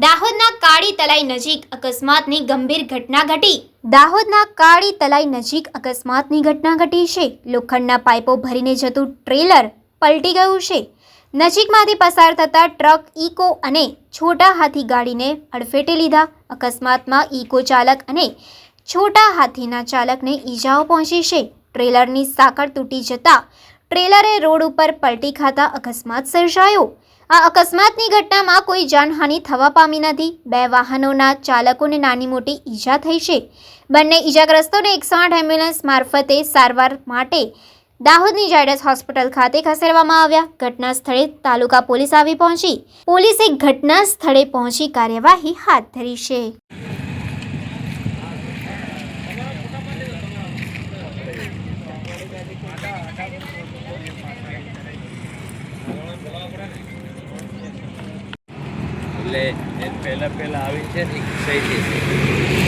દાહોદના કાળી તલાઈ નજીક અકસ્માતની ગંભીર ઘટના ઘટી. દાહોદના કાળી તલાઈ નજીક અકસ્માતની ઘટના ઘટી છે. લોખંડના પાઇપો ભરીને જતું ટ્રેલર પલટી ગયું છે. નજીકમાંથી પસાર થતા ટ્રક ઇકો અને છોટા હાથી ગાડીને અડફેટે લીધા. અકસ્માતમાં ઇકો ચાલક અને છોટા હાથીના ચાલકને ઈજાઓ પહોંચી છે. ટ્રેલરની સાંકળ તૂટી જતા ટ્રેલરે રોડ ઉપર પલટી ખાતા અકસ્માત સર્જાયો. આ અકસ્માતની ઘટનામાં કોઈ જાનહાનિ થવા પામી નથી. બે વાહનોના ચાલકોને નાની મોટી ઈજા થઈ છે. બંને ઈજાગ્રસ્તોને 108 એમ્બ્યુલન્સ મારફતે સારવાર માટે દાહોદની ઝાયડસ હોસ્પિટલ ખાતે ખસેડવામાં આવ્યા. ઘટના સ્થળે તાલુકા પોલીસ આવી પહોંચી. પોલીસે ઘટના સ્થળે પહોંચી કાર્યવાહી હાથ ધરી છે. એટલે એ પહેલા આવી છે ને સહી